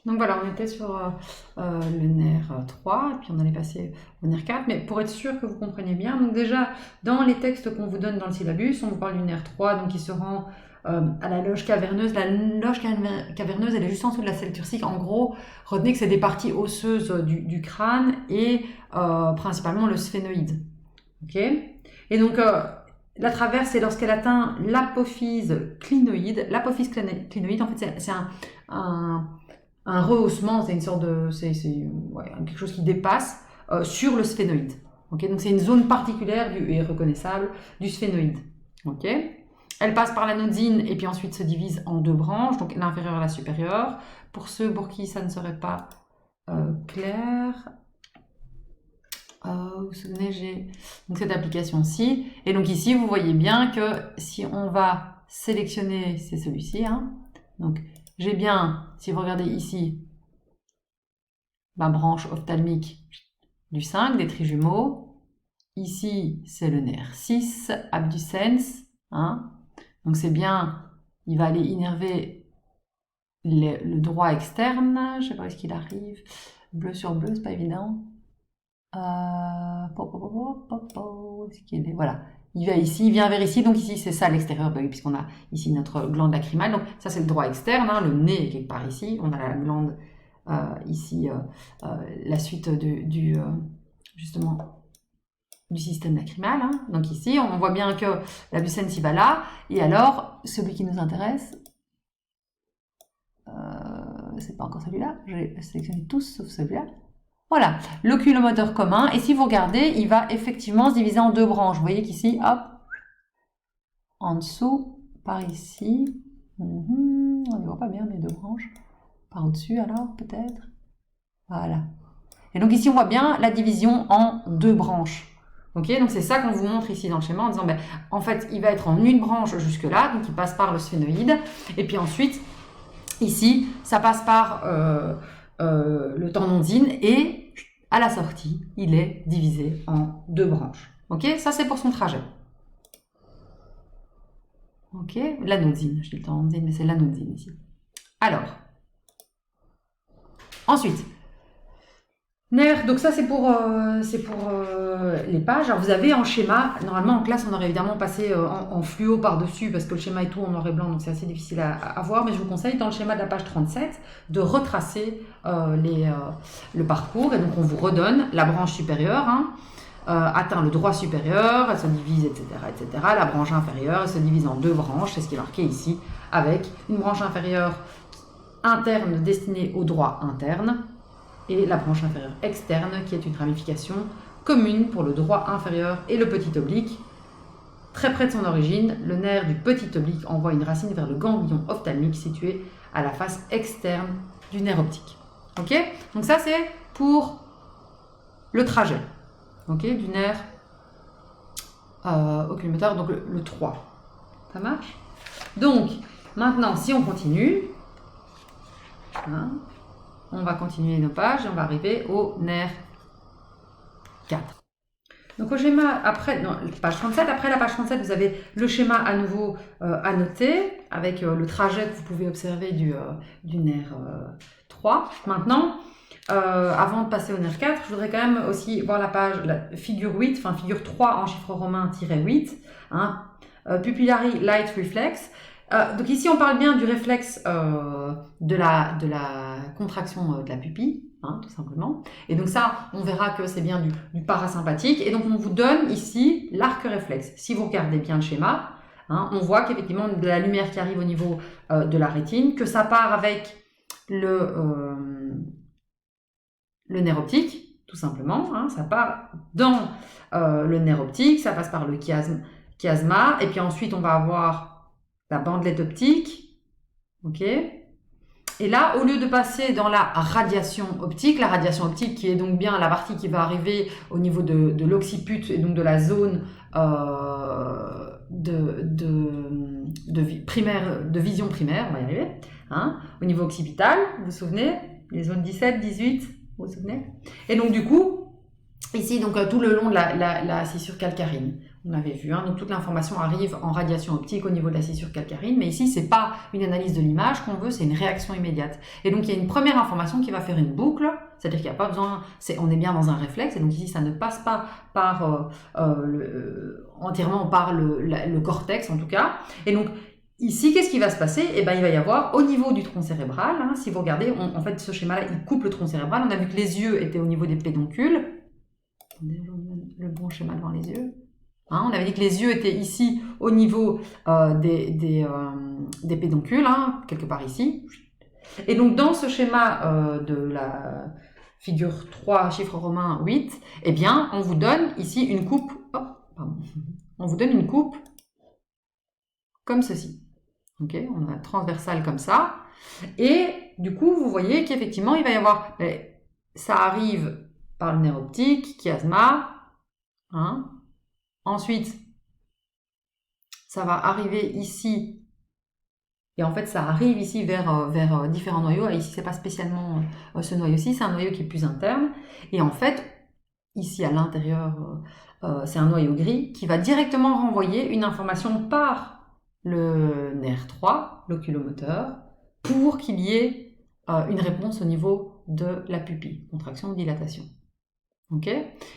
Donc voilà, on était sur le nerf 3, et puis on allait passer au nerf 4, mais pour être sûr que vous compreniez bien, donc déjà, dans les textes qu'on vous donne dans le syllabus, on vous parle du nerf 3, donc qui se rend à la loge caverneuse. La loge caverneuse, elle est juste en dessous de la selle turcique. En gros, retenez que c'est des parties osseuses du crâne et principalement le sphénoïde. Ok. Et donc, la traverse, c'est lorsqu'elle atteint l'apophyse clinoïde. L'apophyse clinoïde, en fait, c'est un rehaussement, c'est une sorte de, c'est quelque chose qui dépasse sur le sphénoïde. Okay, donc c'est une zone particulière et reconnaissable du sphénoïde. Okay. Elle passe par la nodine et puis ensuite se divise en deux branches, donc l'inférieure et la supérieure. Pour ceux pour qui ça ne serait pas clair, vous vous souvenez, j'ai donc cette application-ci. Et donc ici, vous voyez bien que si on va sélectionner, c'est celui-ci, hein, donc j'ai bien, si vous regardez ici, ma branche ophtalmique du 5, des trijumeaux. Ici, c'est le nerf 6, abducens. Hein. Donc c'est bien, il va aller innerver le droit externe. Je ne sais pas où est-ce qu'il arrive. Bleu sur bleu, c'est pas évident. Est-ce qu'il est, voilà. Il va ici, il vient vers ici, donc ici c'est ça l'extérieur, puisqu'on a ici notre glande lacrymale, donc ça c'est le droit externe, hein, le nez est quelque part ici, on a la glande ici, la suite justement du système lacrymal, hein. Donc ici on voit bien que l'abducens il va là, et alors celui qui nous intéresse, c'est pas encore celui-là, j'ai sélectionné tous sauf celui-là. Voilà, l'oculomoteur commun, et si vous regardez, il va effectivement se diviser en deux branches. Vous voyez qu'ici, hop, en dessous, par ici, on ne voit pas bien mes deux branches, par au-dessus alors, peut-être, voilà. Et donc ici, on voit bien la division en deux branches. Ok, donc c'est ça qu'on vous montre ici dans le schéma, en disant, ben, en fait, il va être en une branche jusque-là, donc il passe par le sphénoïde, et puis ensuite, ici, ça passe par le tendonine, et à la sortie, il est divisé en deux branches. Ok, ça c'est pour son trajet. Ok, l'anodine, je dis le tendonine, mais c'est l'anodine ici. Alors, ensuite, nerf, donc ça c'est pour les pages. Alors vous avez en schéma, normalement en classe on aurait évidemment passé en fluo par-dessus parce que le schéma est tout en noir et blanc, donc c'est assez difficile à voir, mais je vous conseille dans le schéma de la page 37 de retracer le parcours, et donc on vous redonne la branche supérieure, hein, atteint le droit supérieur, elle se divise, etc., etc. La branche inférieure, elle se divise en deux branches, c'est ce qui est marqué ici, avec une branche inférieure interne destinée au droit interne, et la branche inférieure externe qui est une ramification commune pour le droit inférieur et le petit oblique. Très près de son origine, le nerf du petit oblique envoie une racine vers le ganglion ophtalmique situé à la face externe du nerf optique. Ok, donc ça c'est pour le trajet, ok, du nerf oculomoteur, donc le 3. Ça marche? Donc maintenant, si on continue, hein, on va continuer nos pages et on va arriver au nerf 4. Donc au schéma, après, non, page 37, après la page 37, vous avez le schéma à nouveau à noter, avec le trajet que vous pouvez observer du nerf 3. Maintenant, avant de passer au nerf 4, je voudrais quand même aussi voir la page, la figure 8, enfin figure 3 en chiffre romain -8, hein, pupillary light reflex. Donc ici, on parle bien du réflexe de la contraction de la pupille, hein, tout simplement. Et donc ça, on verra que c'est bien du parasympathique. Et donc, on vous donne ici l'arc réflexe. Si vous regardez bien le schéma, hein, on voit qu'effectivement, de la lumière qui arrive au niveau de la rétine, que ça part avec le nerf optique, tout simplement. Hein, ça part dans le nerf optique, ça passe par le chiasma, et puis ensuite, on va avoir la bandelette optique, ok. Et là, au lieu de passer dans la radiation optique qui est donc bien la partie qui va arriver au niveau de l'occiput et donc de la zone de vision primaire, on va y arriver, hein, au niveau occipital, vous vous souvenez, les zones 17, 18, vous vous souvenez. Et donc du coup, ici, donc tout le long de la scissure calcarine. On avait vu, hein, donc toute l'information arrive en radiation optique au niveau de la scissure calcarine, mais ici, c'est pas une analyse de l'image qu'on veut, c'est une réaction immédiate. Et donc, il y a une première information qui va faire une boucle, c'est-à-dire qu'il n'y a pas besoin, on est bien dans un réflexe, et donc ici, ça ne passe pas par entièrement par le cortex, en tout cas. Et donc, ici, qu'est-ce qui va se passer? Eh ben, il va y avoir, au niveau du tronc cérébral, hein, si vous regardez, en fait, ce schéma-là, il coupe le tronc cérébral. On a vu que les yeux étaient au niveau des pédoncules. Attendez, le bon schéma devant les yeux. Hein, on avait dit que les yeux étaient ici au niveau des pédoncules, hein, quelque part ici. Et donc dans ce schéma de la figure 3, chiffre romain 8, eh bien on vous donne ici une coupe, on vous donne une coupe comme ceci. Okay, on a transversale comme ça. Et du coup vous voyez qu'effectivement il va y avoir, ça arrive par le nerf optique, chiasma, hein. Ensuite, ça va arriver ici, et en fait, ça arrive ici vers différents noyaux. Et ici, c'est pas spécialement ce noyau-ci, c'est un noyau qui est plus interne. Et en fait, ici à l'intérieur, c'est un noyau gris qui va directement renvoyer une information par le nerf 3, l'oculomoteur, pour qu'il y ait une réponse au niveau de la pupille, contraction ou dilatation. Ok,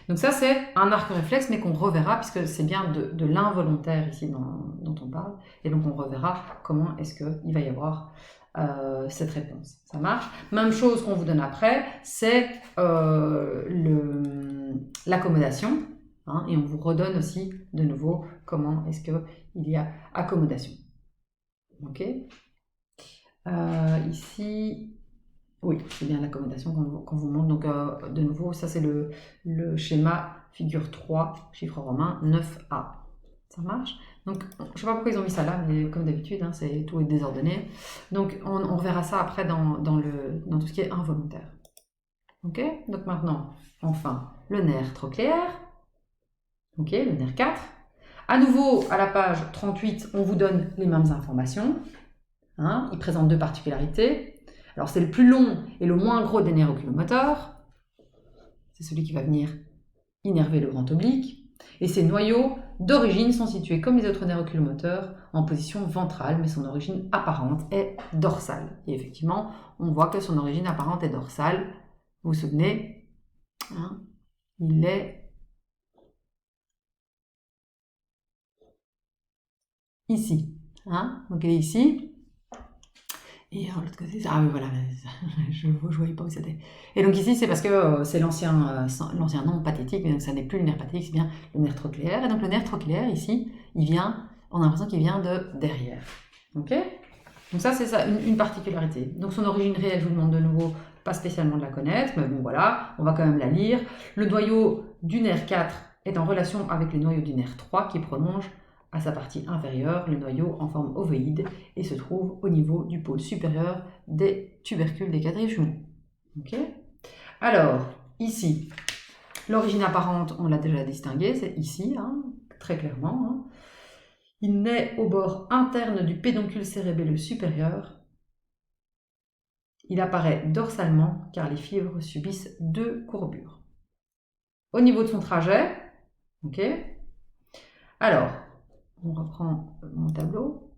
donc ça c'est un arc réflexe mais qu'on reverra puisque c'est bien de l'involontaire ici dont on parle, et donc on reverra comment est-ce qu'il va y avoir cette réponse. Ça marche. Même chose qu'on vous donne après, c'est l'accommodation, hein, et on vous redonne aussi de nouveau comment est-ce qu'il y a accommodation. Ok, ici... Oui, c'est bien l'accommodation qu'on vous montre. Donc, de nouveau, ça c'est le schéma figure 3, chiffre romain 9A. Ça marche? Donc, je ne sais pas pourquoi ils ont mis ça là, mais comme d'habitude, hein, tout est désordonné. Donc, on reverra ça après dans tout ce qui est involontaire. Ok? Donc maintenant, enfin, le nerf trochléaire. Ok, le nerf 4. À nouveau, à la page 38, on vous donne les mêmes informations. Hein, il présente deux particularités. Alors, c'est le plus long et le moins gros des nerfs oculomoteurs. C'est celui qui va venir innerver le grand oblique. Et ces noyaux d'origine sont situés comme les autres nerfs oculomoteurs en position ventrale, mais son origine apparente est dorsale. Et effectivement, on voit que son origine apparente est dorsale. Vous vous souvenez, hein, il est ici. Hein, donc, il est ici. Et l'autre côté, ah oui, voilà, je ne voyais pas où c'était. Et donc ici, c'est parce que c'est l'ancien nom pathétique, mais donc ça n'est plus le nerf pathétique, c'est bien le nerf trochléaire. Et donc le nerf trochléaire, ici, on a l'impression qu'il vient de derrière. Ok? Donc ça, c'est ça, une particularité. Donc son origine réelle, je vous demande de nouveau, pas spécialement de la connaître, mais bon voilà, on va quand même la lire. Le noyau du nerf 4 est en relation avec les noyaux du nerf 3 qui prolongent à sa partie inférieure, le noyau en forme ovoïde et se trouve au niveau du pôle supérieur des tubercules des quadrijumeaux. Ok ? Alors, ici, l'origine apparente, on l'a déjà distinguée, c'est ici, hein, très clairement. Hein. Il naît au bord interne du pédoncule cérébelleux supérieur. Il apparaît dorsalement car les fibres subissent deux courbures. Au niveau de son trajet, ok ? Alors, on reprend mon tableau.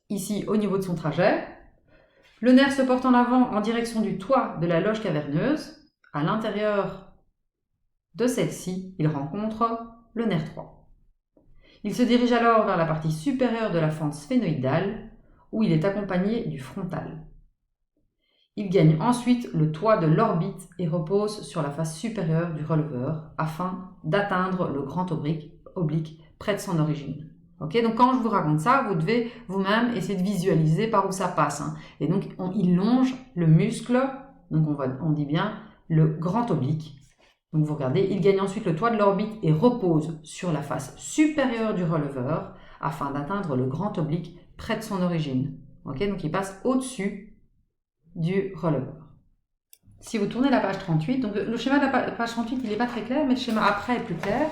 Ici, au niveau de son trajet, le nerf se porte en avant en direction du toit de la loge caverneuse. À l'intérieur de celle-ci, il rencontre le nerf 3. Il se dirige alors vers la partie supérieure de la fente sphénoïdale, où il est accompagné du frontal. Il gagne ensuite le toit de l'orbite et repose sur la face supérieure du releveur afin d'atteindre le grand oblique près de son origine. Okay, donc quand je vous raconte ça, vous devez vous-même essayer de visualiser par où ça passe. Hein. Et donc il longe le muscle, donc on dit bien le grand oblique. Donc vous regardez, il gagne ensuite le toit de l'orbite et repose sur la face supérieure du releveur afin d'atteindre le grand oblique près de son origine. Okay, donc il passe au-dessus du releveur. Si vous tournez la page 38, donc le schéma de la page 38 il n'est pas très clair, mais le schéma après est plus clair.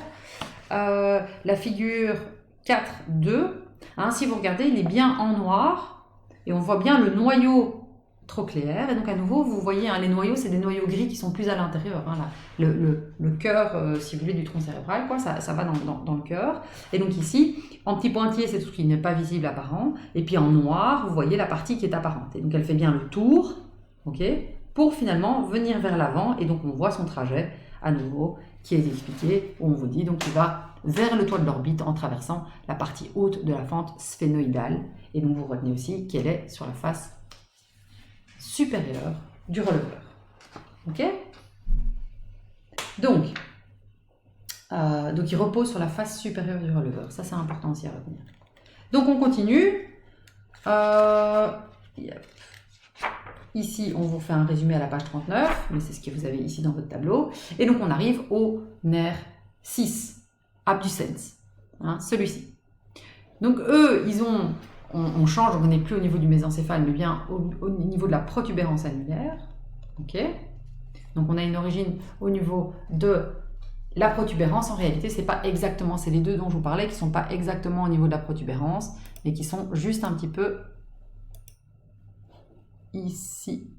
La figure 4.2, hein, si vous regardez, il est bien en noir et on voit bien le noyau trop clair. Et donc à nouveau, vous voyez, hein, les noyaux, c'est des noyaux gris qui sont plus à l'intérieur. Hein, le cœur, si vous voulez, du tronc cérébral, quoi, ça va dans le cœur. Et donc ici, en petit pointillé, c'est tout ce qui n'est pas visible, apparent. Et puis en noir, vous voyez la partie qui est apparente. Et donc elle fait bien le tour, ok, pour finalement venir vers l'avant. Et donc on voit son trajet à nouveau qui est expliqué, où on vous dit donc il va vers le toit de l'orbite en traversant la partie haute de la fente sphénoïdale. Et donc vous retenez aussi qu'elle est sur la face supérieure du releveur. Ok? Donc il repose sur la face supérieure du releveur. Ça, c'est important aussi à retenir. Donc on continue. Ici, on vous fait un résumé à la page 39, mais c'est ce que vous avez ici dans votre tableau. Et donc on arrive au nerf 6, abducens, hein, celui-ci. Donc eux, on change, on n'est plus au niveau du mésencéphale, mais bien au niveau de la protubérance annulaire. Ok. Donc on a une origine au niveau de la protubérance. En réalité, c'est pas exactement, c'est les deux dont je vous parlais qui sont pas exactement au niveau de la protubérance, mais qui sont juste un petit peu ici.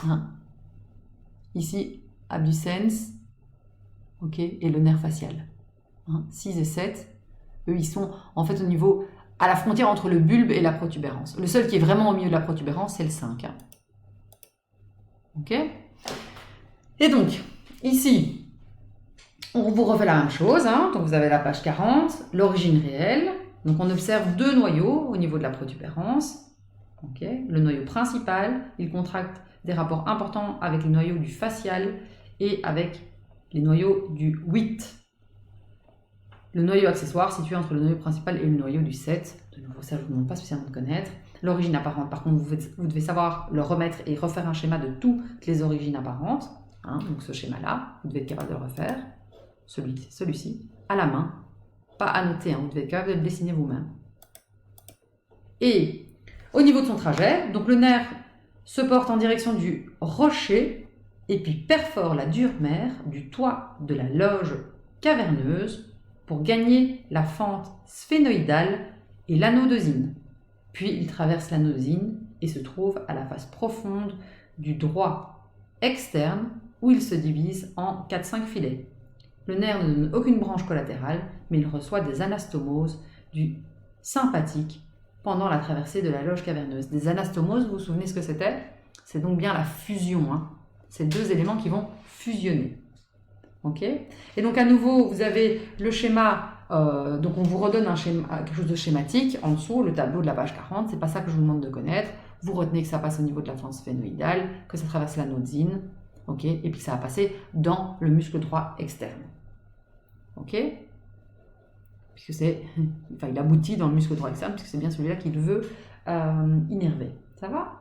Hein. Ici, abducens, ok, et le nerf facial. Hein, 6 et 7, eux, ils sont en fait au niveau, à la frontière entre le bulbe et la protubérance. Le seul qui est vraiment au milieu de la protubérance, c'est le 5. Hein. Ok. Et donc, ici, on vous refait la même chose. Hein. Donc, vous avez la page 40, l'origine réelle. Donc, on observe deux noyaux au niveau de la protubérance. Okay. Le noyau principal, il contracte des rapports importants avec les noyaux du facial et avec les noyaux du 8. Le noyau accessoire situé entre le noyau principal et le noyau du 7. De nouveau, ça, je ne vous demande pas spécialement de connaître. L'origine apparente, par contre, vous devez savoir le remettre et refaire un schéma de toutes les origines apparentes. Hein, donc ce schéma-là, vous devez être capable de le refaire. Celui-ci, à la main. Pas à noter, hein, vous devez être capable de le dessiner vous-même. Et au niveau de son trajet, donc le nerf se porte en direction du rocher et puis perfore la dure mer du toit de la loge caverneuse pour gagner la fente sphénoïdale et l'anodosine. Puis il traverse l'anodosine et se trouve à la face profonde du droit externe où il se divise en 4-5 filets. Le nerf ne donne aucune branche collatérale, mais il reçoit des anastomoses du sympathique pendant la traversée de la loge caverneuse. Des anastomoses, vous vous souvenez ce que c'était? C'est donc bien la fusion. Hein. C'est deux éléments qui vont fusionner. Ok. Et donc à nouveau, vous avez le schéma, donc on vous redonne un schéma, quelque chose de schématique. En dessous, le tableau de la page 40, c'est pas ça que je vous demande de connaître. Vous retenez que ça passe au niveau de la fente sphénoïdale, que ça traverse l'anodosine, ok, et puis que ça va passer dans le muscle droit externe. Ok. Puisque c'est, enfin, il aboutit dans le muscle droit externe, puisque c'est bien celui-là qu'il veut innerver. Ça va?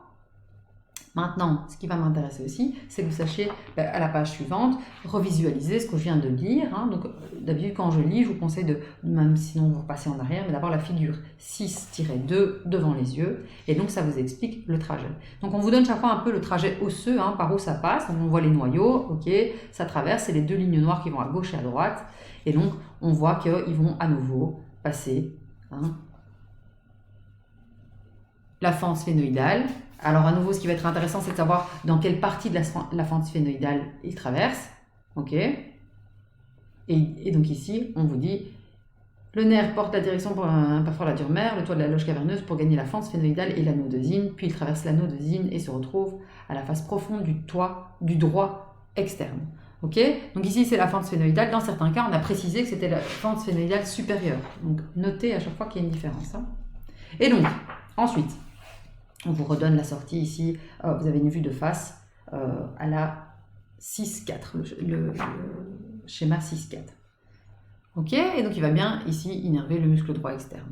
Maintenant, ce qui va m'intéresser aussi, c'est que vous sachiez, à la page suivante, revisualiser ce que je viens de lire. Hein. Donc, d'habitude, quand je lis, je vous conseille de, même sinon vous repassez en arrière, mais d'avoir la figure 6-2 devant les yeux. Et donc, ça vous explique le trajet. Donc, on vous donne chaque fois un peu le trajet osseux, hein, par où ça passe. Donc, on voit les noyaux, ok, ça traverse, c'est les deux lignes noires qui vont à gauche et à droite. Et donc, on voit qu'ils vont à nouveau passer la fente sphénoïdale. Alors, à nouveau, ce qui va être intéressant, c'est de savoir dans quelle partie de la fente sphénoïdale il traverse. Ok. Et donc ici, on vous dit, le nerf porte la direction pour perfore la dure mer, le toit de la loge caverneuse pour gagner la fente sphénoïdale et l'anodosine, puis il traverse l'anodosine et se retrouve à la face profonde du toit du droit externe. Ok. Donc ici, c'est la fente sphénoïdale. Dans certains cas, on a précisé que c'était la fente sphénoïdale supérieure. Donc, notez à chaque fois qu'il y a une différence. Hein. Et donc, ensuite, on vous redonne la sortie ici, vous avez une vue de face à la 6-4, le schéma 6-4. Ok, et donc il va bien ici innerver le muscle droit externe.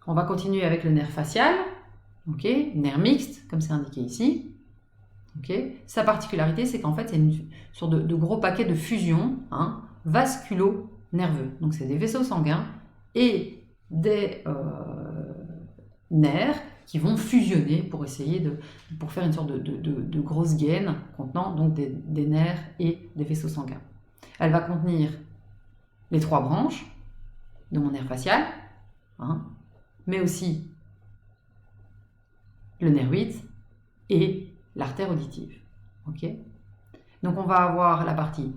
On va continuer avec le nerf facial, ok, nerf mixte, comme c'est indiqué ici. Ok, sa particularité, c'est qu'en fait, c'est une sorte de gros paquet de fusion, hein, vasculo-nerveux. Donc c'est des vaisseaux sanguins et des nerfs qui vont fusionner pour essayer pour faire une sorte de grosse gaine contenant donc des nerfs et des vaisseaux sanguins. Elle va contenir les 3 branches de mon nerf facial, mais aussi le nerf 8 et l'artère auditive. Ok? Donc on va avoir la partie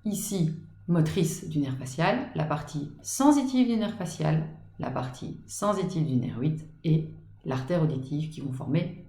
ici motrice du nerf facial, la partie sensitive du nerf facial, la partie sensitive du nerf 8 et l'artère auditive qui vont former